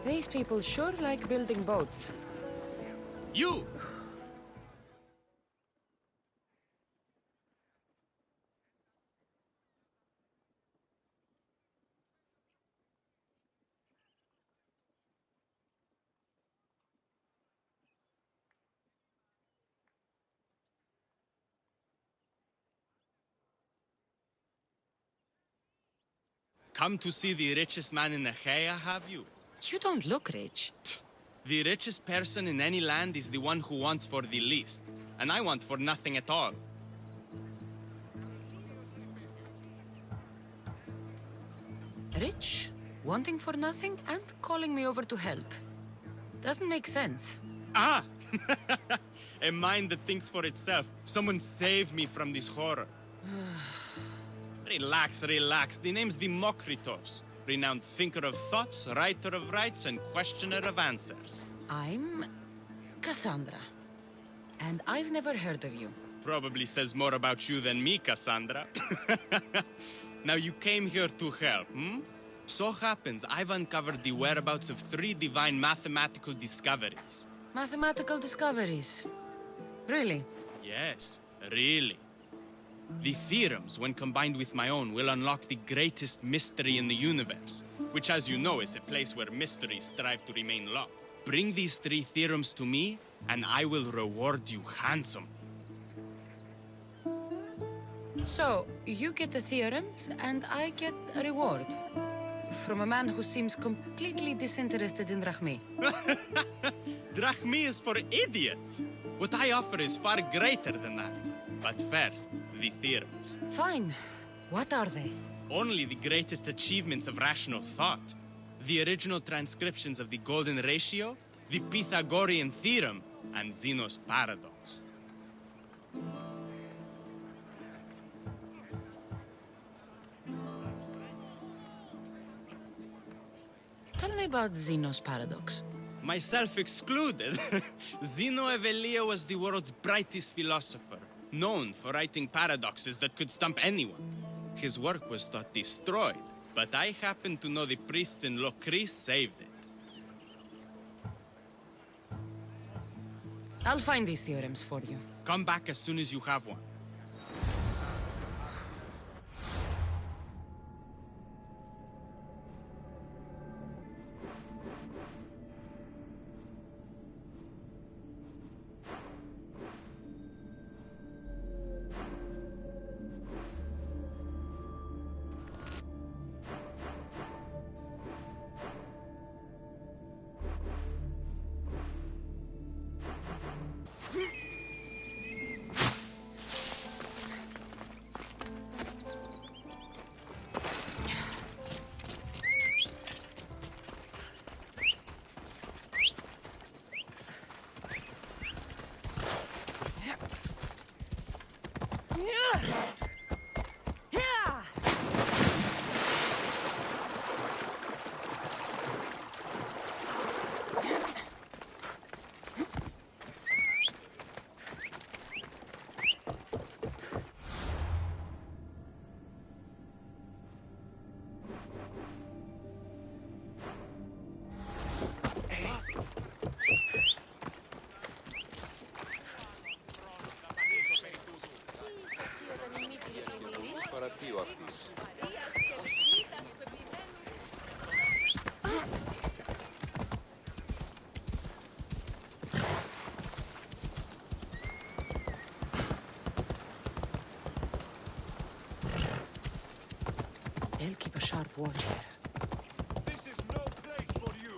These people sure like building boats. You! Come to see the richest man in Achaia, have you? You don't look rich. The richest person in any land is the one who wants for the least, and I want for nothing at all. Rich, wanting for nothing, and calling me over to help. Doesn't make sense. Ah! A mind that thinks for itself. Someone save me from this horror. Relax, relax. The name's Democritos. Renowned thinker of thoughts, writer of rights, and questioner of answers. I'm Cassandra. And I've never heard of you. Probably says more about you than me, Cassandra. Now you came here to help, hmm? So happens I've uncovered the whereabouts of 3 divine mathematical discoveries. Mathematical discoveries. Really? Yes, really. The theorems, when combined with my own, will unlock the greatest mystery in the universe, which, as you know, is a place where mysteries strive to remain locked. Bring these 3 theorems to me, and I will reward you handsomely. So, you get the theorems, and I get a reward. From a man who seems completely disinterested in drachmae. Drachmae is for idiots! What I offer is far greater than that. But first, the theorems. Fine. What are they? Only the greatest achievements of rational thought. The original transcriptions of the golden ratio, the Pythagorean Theorem, and Zeno's paradox. Tell me about Zeno's paradox. Myself excluded. Zeno of Elea was the world's brightest philosopher, known for writing paradoxes that could stump anyone. His work was thought destroyed, but I happen to know the priests in Lokris saved it. I'll find these theorems for you. Come back as soon as you have one. They'll keep a sharp watch here. This is no place for you.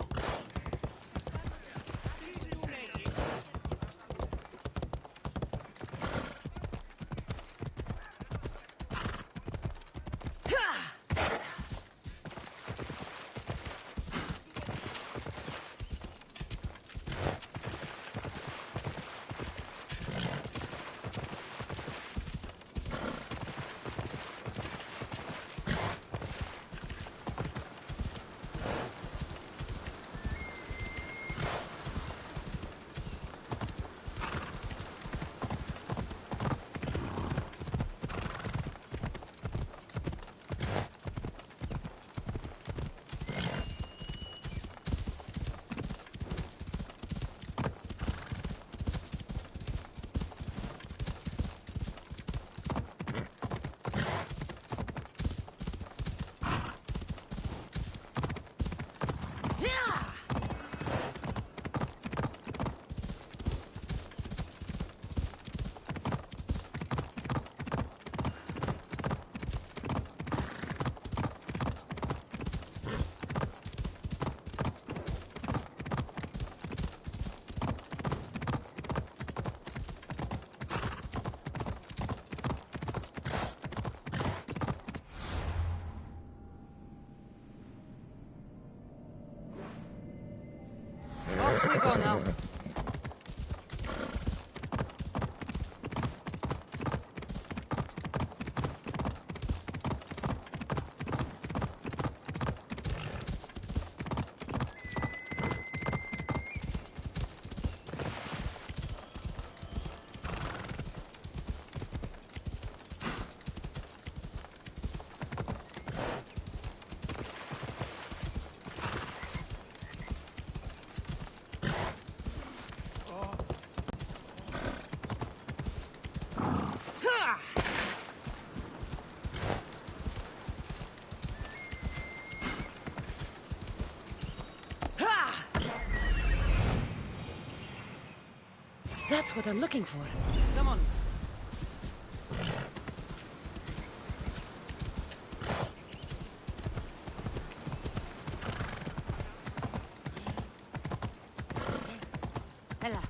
Off we go now. That's what I'm looking for. Come on. Ella.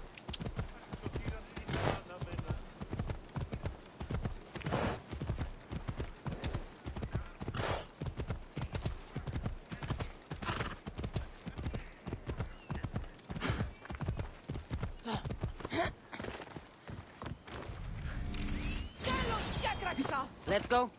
Let's go.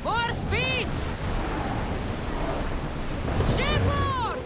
More speed! Shipboard!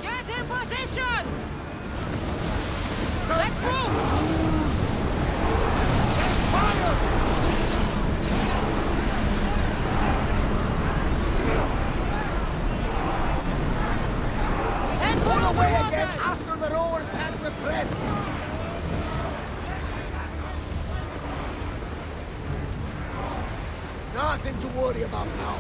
Get in position! Let's move! Head for the Away water! again after the rowers catch the threads. Nothing to worry about now.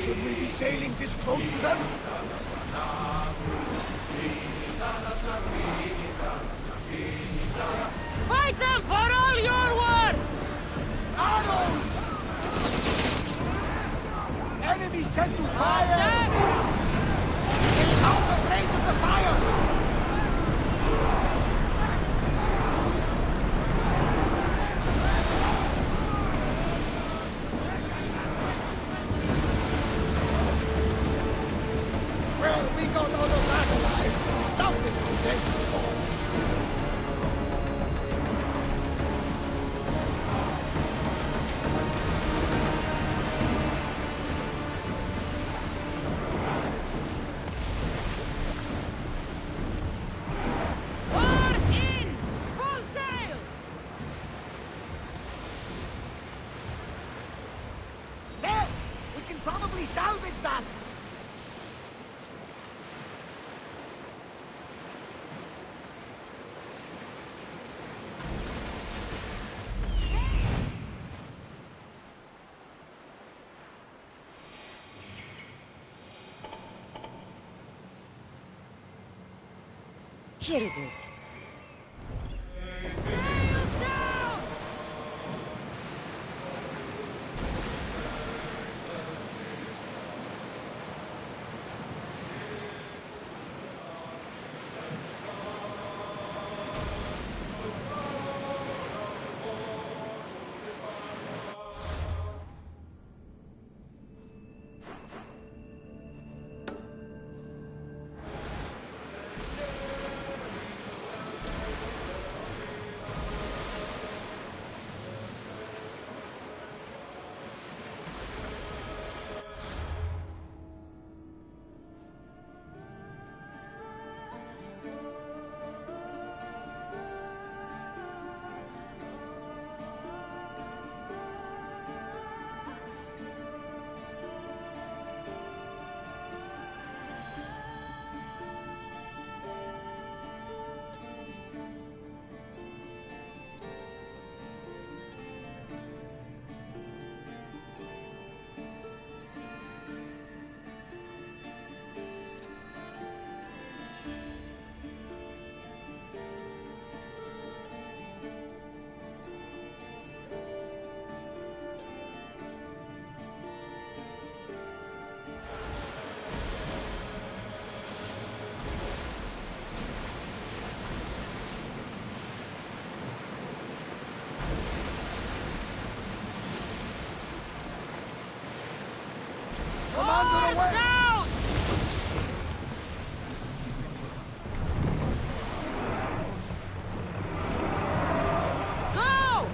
Should we be sailing this close to them? Fight them for all you're worth! Argos! Enemy sent to fire! Get out of range of the fire! Well, we got out of that alive. Something to thank you for. Oars in! Full sail! There! We can probably salvage that! Here it is. Commander away! Down! Go!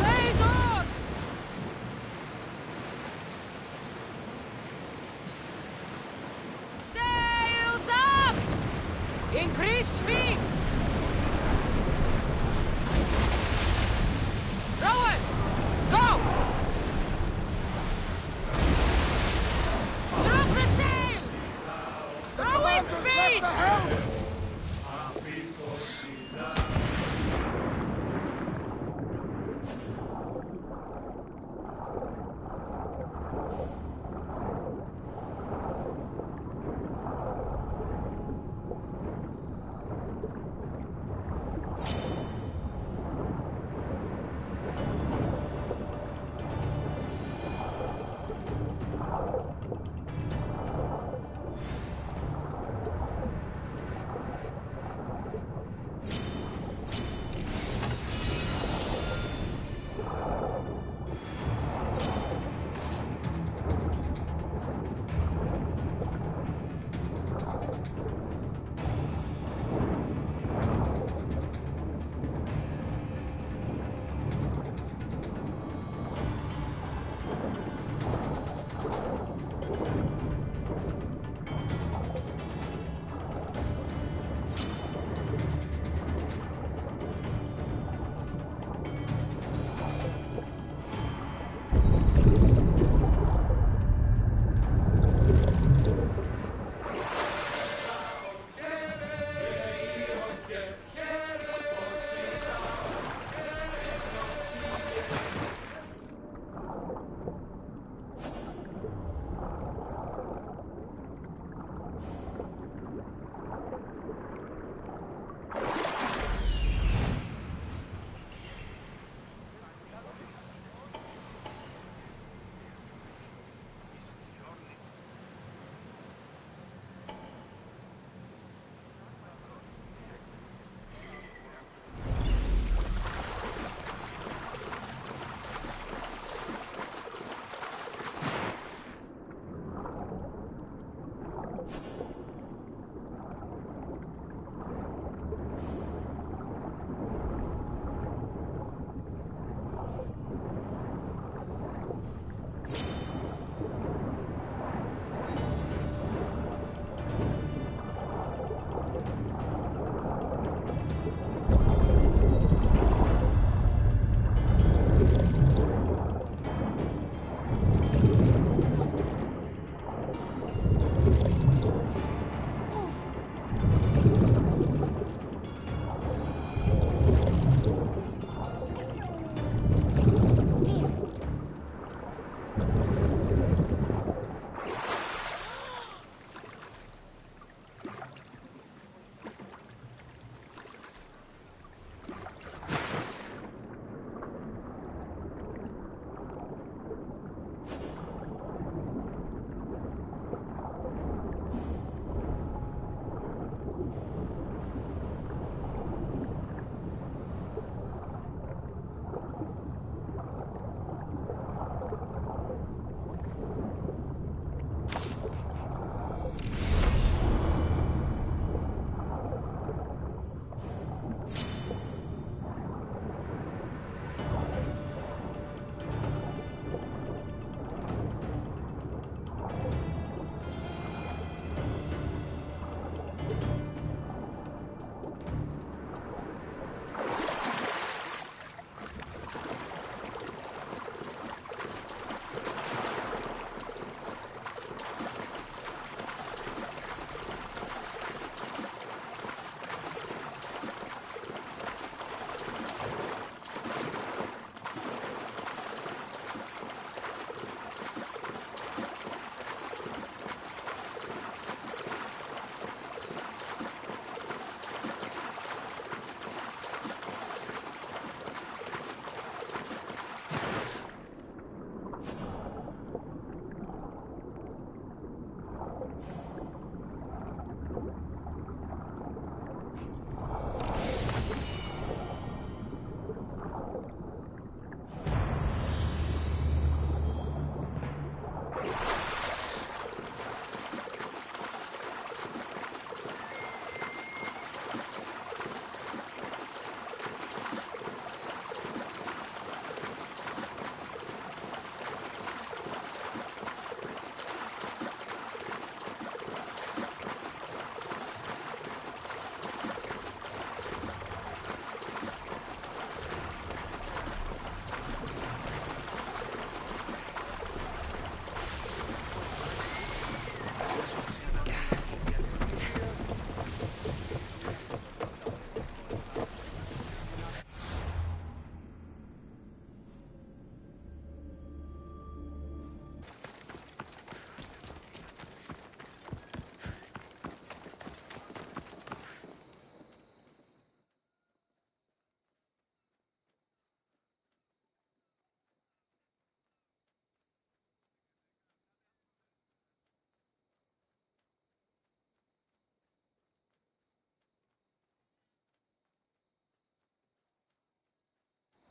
Raise oars! Sails up! Increase speed! Rowers! Go!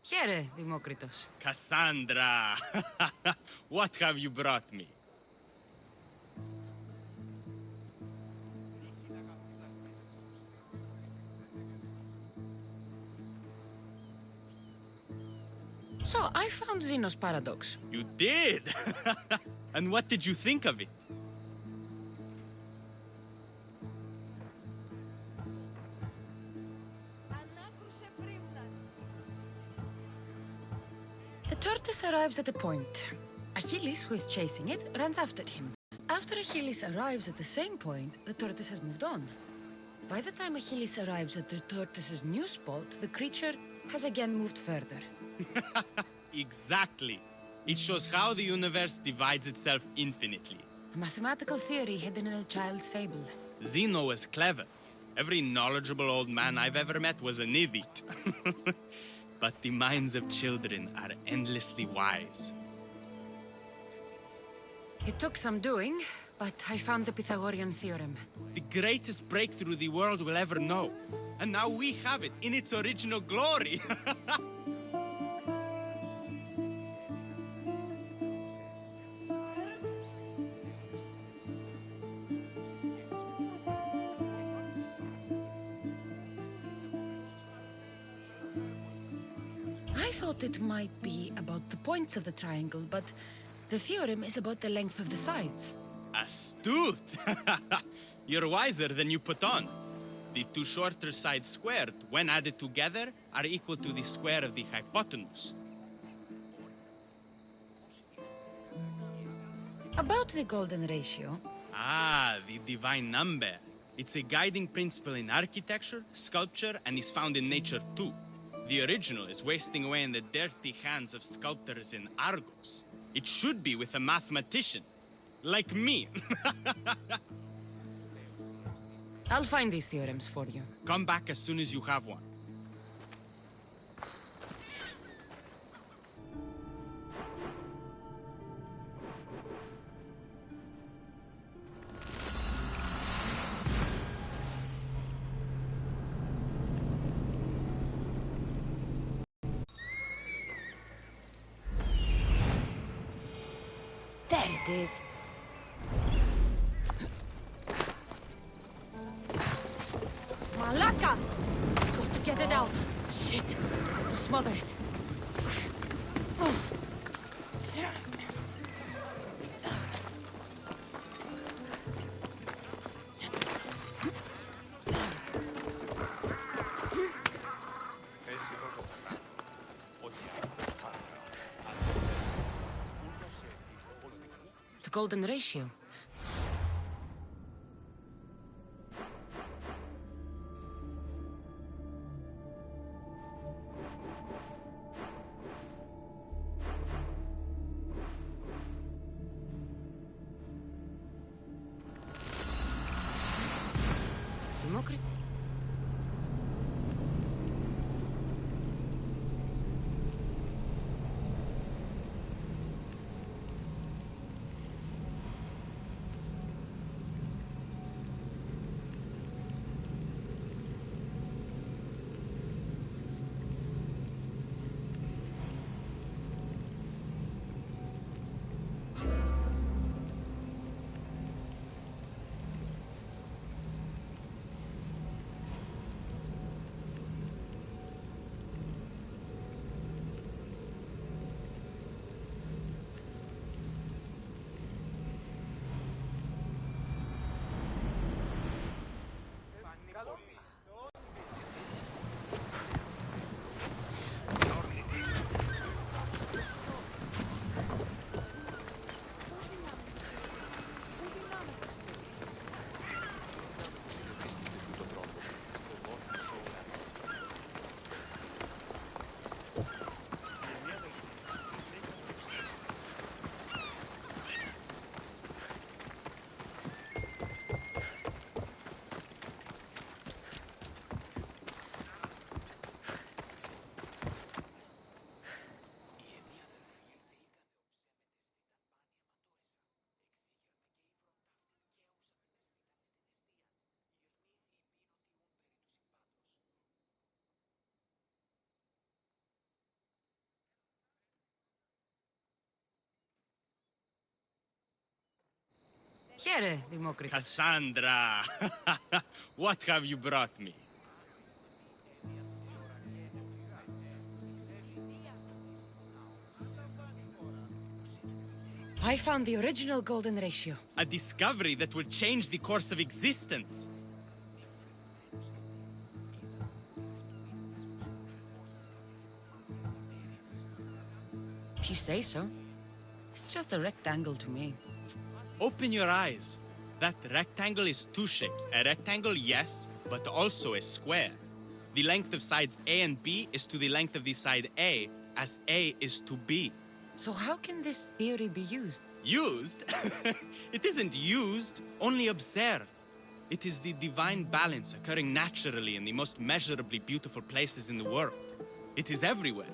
Here, Democritos. Cassandra! What have you brought me? So, I found Zeno's paradox. You did? And what did you think of it? The tortoise arrives at a point. Achilles, who is chasing it, runs after him. After Achilles arrives at the same point, the tortoise has moved on. By the time Achilles arrives at the tortoise's new spot, the creature has again moved further. Exactly. It shows how the universe divides itself infinitely. A mathematical theory hidden in a child's fable. Zeno was clever. Every knowledgeable old man I've ever met was an idiot. But the minds of children are endlessly wise. It took some doing, but I found the Pythagorean Theorem. The greatest breakthrough the world will ever know. And now we have it in its original glory. I thought it might be about the points of the triangle, but the theorem is about the length of the sides. Astute! You're wiser than you put on. The two shorter sides squared, when added together, are equal to the square of the hypotenuse. About the golden ratio, Ah, the divine number. It's a guiding principle in architecture, sculpture, and is found in nature too. The original is wasting away in the dirty hands of sculptors in Argos. It should be with a mathematician. Like me. I'll find these theorems for you. Come back as soon as you have one. There it is. Malaka! Got to get it out. Shit. Got to smother it. The golden ratio. Democritus. Here, Democritus. Cassandra! What have you brought me? I found the original golden ratio. A discovery that will change the course of existence. If you say so. It's just a rectangle to me. Open your eyes. That rectangle is two shapes. A rectangle, yes, but also a square. The length of sides A and B is to the length of the side A, as A is to B. So how can this theory be used? Used? It isn't used, only observed. It is the divine balance occurring naturally in the most measurably beautiful places in the world. It is everywhere.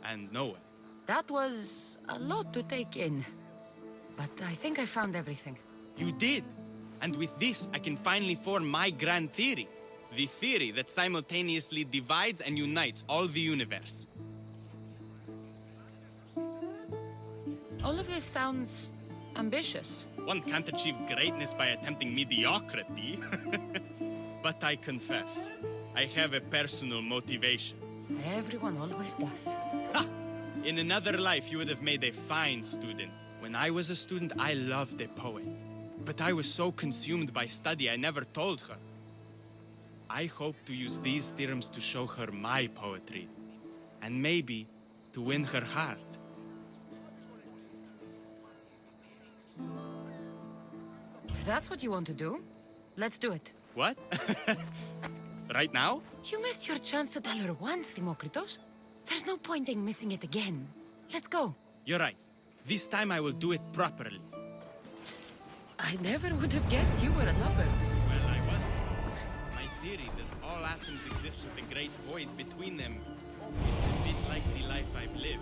And nowhere. That was a lot to take in. But I think I found everything. You did. And with this, I can finally form my grand theory. The theory that simultaneously divides and unites all the universe. All of this sounds ambitious. One can't achieve greatness by attempting mediocrity. But I confess, I have a personal motivation. Everyone always does. Ha! In another life, you would have made a fine student. When I was a student, I loved a poet. But I was so consumed by study, I never told her. I hope to use these theorems to show her my poetry. And maybe to win her heart. If that's what you want to do, let's do it. What? Right now? You missed your chance to tell her once, Demokritos. There's no point in missing it again. Let's go. You're right. This time I will do it properly. I never would have guessed you were a lover. Well, I wasn't. My theory that all atoms exist with a great void between them is a bit like the life I've lived.